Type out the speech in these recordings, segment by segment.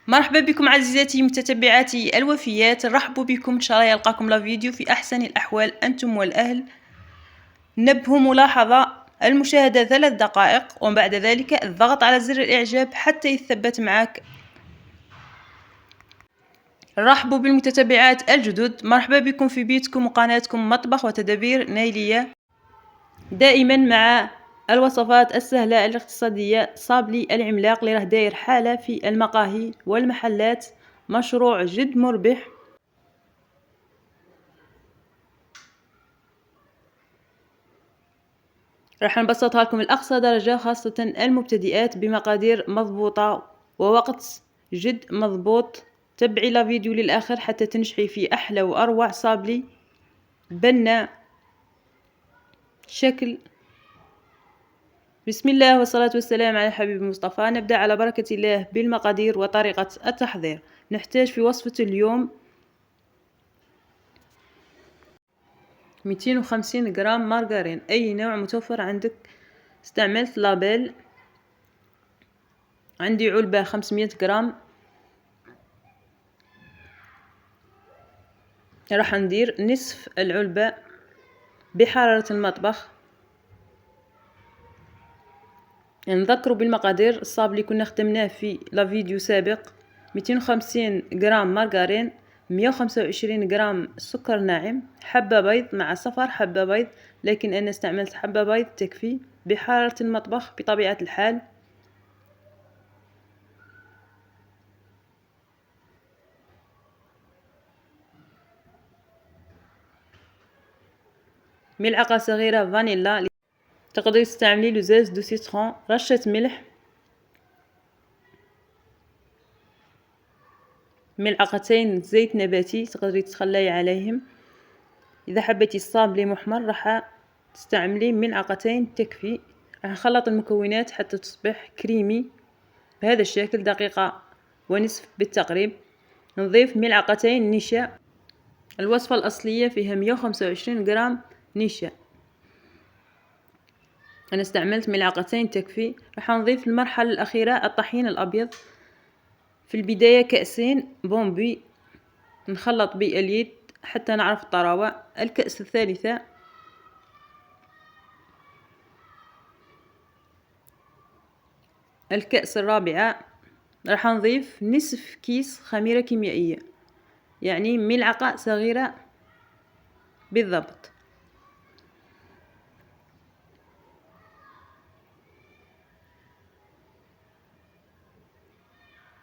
مرحبا بكم عزيزاتي متتبعاتي الوفيات، رحبوا بكم. ان شاء الله يلقاكم لا فيديو في احسن الاحوال انتم والاهل. نبه ملاحظة: المشاهدة 3 دقائق ومن بعد ذلك الضغط على زر الاعجاب حتى يثبت معك. رحبوا بالمتتبعات الجدد، مرحبا بكم في بيتكم وقناتكم مطبخ وتدابير نيلية، دائما مع الوصفات السهلة الاقتصادية. صابلي العملاق اللي راه داير حالة في المقاهي والمحلات، مشروع جد مربح. راح نبسطها لكم لأقصى درجة، خاصة المبتدئات، بمقادير مضبوطة ووقت جد مضبوط. تبعي لا فيديو للآخر حتى تنجحي في أحلى وأروع صابلي بناء شكل. بسم الله والصلاة والسلام على الحبيب المصطفى. نبدأ على بركة الله بالمقادير وطريقة التحضير. نحتاج في وصفة اليوم 250 جرام مارغرين، أي نوع متوفر عندك. استعملت لابيل. عندي علبة 500 جرام. راح ندير نصف العلبة بحرارة المطبخ. نذكروا بالمقادير الصاب اللي كنا خدمناه في لا فيديو سابق: 250 غرام مارغرين، 125 غرام سكر ناعم، حبة بيض مع صفر حبة بيض، لكن أنا استعملت حبة بيض تكفي، بحرارة المطبخ بطبيعة الحال. ملعقة صغيرة فانيلا، تقدري تستعملي لزاز دو سيترون، رشة ملح، ملعقتين زيت نباتي تقدري تتخلي عليهم. اذا حبيتي الصابلي محمر راح تستعملي ملعقتين تكفي. راح نخلط المكونات حتى تصبح كريمي بهذا الشكل، دقيقة ونصف بالتقريب. نضيف ملعقتين نشا. الوصفة الأصلية فيها 125 جرام نشا، أنا استعملت ملعقتين تكفي. راح نضيف المرحلة الأخيرة الطحين الأبيض. في البداية كأسين بومبي نخلط باليد حتى نعرف الطراوة. الكأس الثالثة. الكأس الرابعة. راح نضيف نصف كيس خميرة كيميائية، يعني ملعقة صغيرة بالضبط.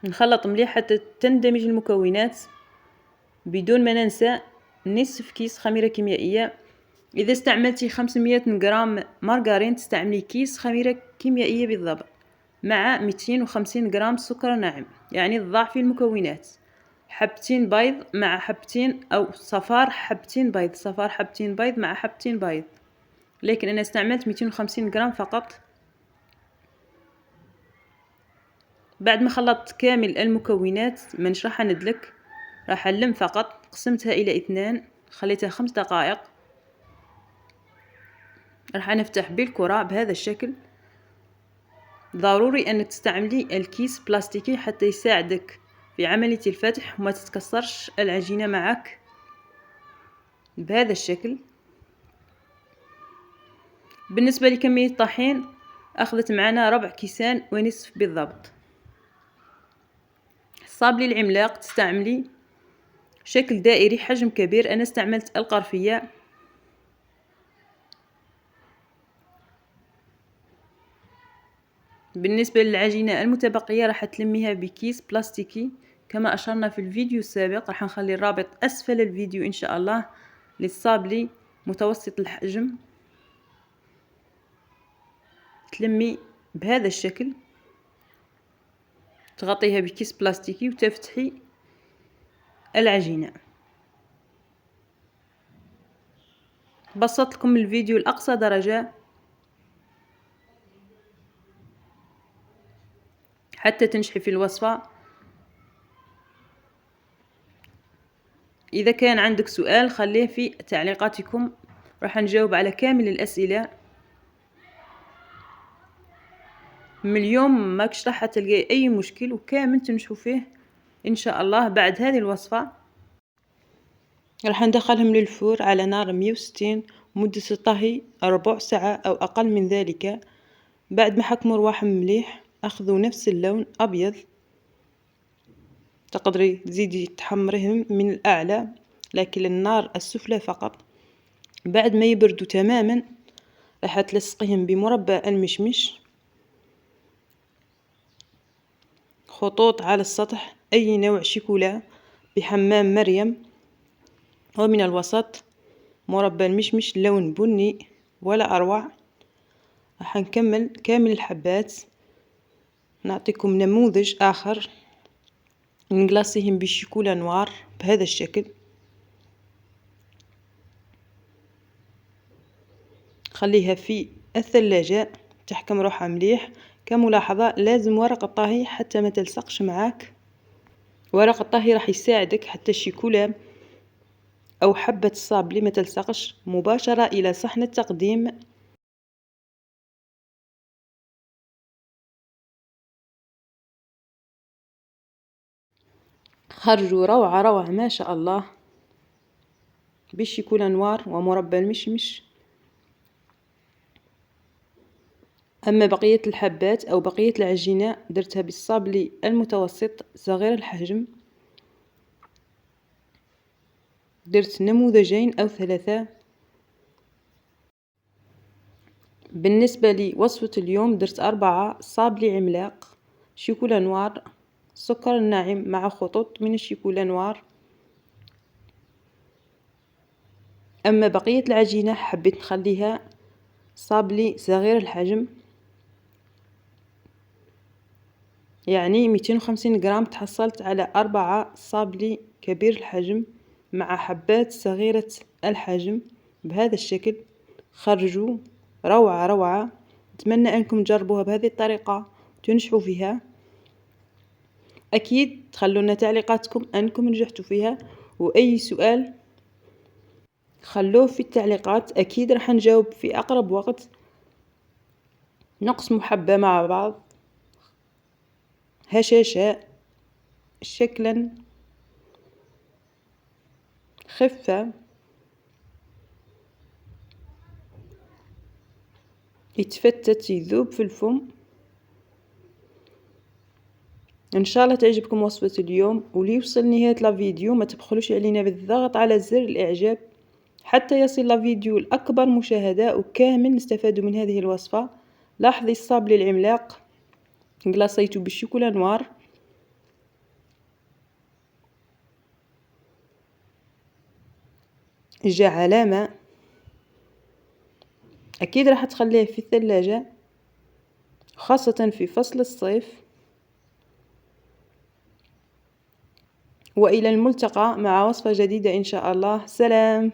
نخلط مليح حتى تندمج المكونات بدون ما ننسى نصف كيس خميرة كيميائية. إذا استعملتي 500 جرام مارغرين تستعملي كيس خميرة كيميائية بالضبط، مع 250 جرام سكر ناعم، يعني تضاعفي المكونات. حبتين بيض مع حبتين أو صفار حبتين بيض، صفار حبتين بيض مع حبتين بيض، لكن أنا استعملت 250 جرام فقط. بعد ما خلطت كامل المكونات ما نشرح ندلك، راح نلم فقط. قسمتها إلى 2، خليتها 5 دقائق. راح نفتح بالكرة بهذا الشكل. ضروري أنك تستعملي الكيس بلاستيكي حتى يساعدك في عملية الفتح وما تتكسرش العجينة معك بهذا الشكل. بالنسبة لكمية الطحين أخذت معنا ربع كيسان ونصف بالضبط. الصابلي العملاق تستعملي شكل دائري حجم كبير، أنا استعملت القرفية. بالنسبة للعجينة المتبقية راح تلميها بكيس بلاستيكي كما أشرنا في الفيديو السابق. راح نخلي الرابط أسفل الفيديو إن شاء الله للصابلي متوسط الحجم. تلمي بهذا الشكل، تغطيها بكيس بلاستيكي وتفتحي العجينة. بسطت لكم الفيديو لأقصى درجة حتى تنجحي في الوصفة. إذا كان عندك سؤال خليه في تعليقاتكم، راح نجاوب على كامل الأسئلة. من اليوم ماكش راح تلقاي أي مشكل وكامل تنجحوا فيه إن شاء الله بعد هذه الوصفة راح ندخلهم للفور على نار 160 مدة الطهي ربع ساعة أو أقل من ذلك. بعد ما حكموا رواحهم مليح أخذوا نفس اللون أبيض، تقدري تزيدي تحمرهم من الأعلى لكن النار السفلى فقط. بعد ما يبردوا تماما راح تلصقيهم بمربى المشمش خطوط على السطح، أي نوع شيكولا بحمام مريم، ومن الوسط مربى المشمش لون بني ولا أروع. راح نكمل كامل الحبات، نعطيكم نموذج آخر نقلاصيهم بالشيكولا نوار بهذا الشكل. خليها في الثلاجة تحكم روحها مليح. كملاحظة لازم ورق الطهي حتى ما تلصقش معاك، ورق الطهي راح يساعدك حتى الشيكولا أو حبة الصابلي ما تلصقش مباشرة إلى صحن التقديم. خرجوا روعة روعة ما شاء الله بالشيكولا نوار ومربى المشمش. أما بقية الحبات أو بقية العجينة درتها بالصابلي المتوسط صغير الحجم، درت نموذجين أو ثلاثة. بالنسبة لوصفة اليوم درت 4 صابلي عملاق شيكولا نوار، سكر ناعم مع خطوط من الشيكولا نوار. أما بقية العجينة حبيت نخليها صابلي صغير الحجم، يعني 250 غرام تحصلت على 4 صابلي كبير الحجم مع حبات صغيرة الحجم بهذا الشكل. خرجوا روعة روعة، أتمنى أنكم تجربوها بهذه الطريقة تنجحوا فيها. أكيد تخلونا تعليقاتكم أنكم نجحتوا فيها، وأي سؤال خلوه في التعليقات أكيد راح نجاوب في أقرب وقت. نقسم حبة مع بعض هشاشة شكلا خفة يتفتت يذوب في الفم. ان شاء الله تعجبكم وصفة اليوم، وليوصل نهاية الفيديو ما تبخلوش علينا بالضغط على زر الاعجاب حتى يصل الفيديو لأكبر مشاهدة وكامل نستفاد من هذه الوصفة. لاحظي الصابلي العملاق قلاصيته بالشوكولا نوار، جا علامة أكيد راح تخليه في الثلاجة خاصة في فصل الصيف. وإلى الملتقى مع وصفة جديدة إن شاء الله. سلام.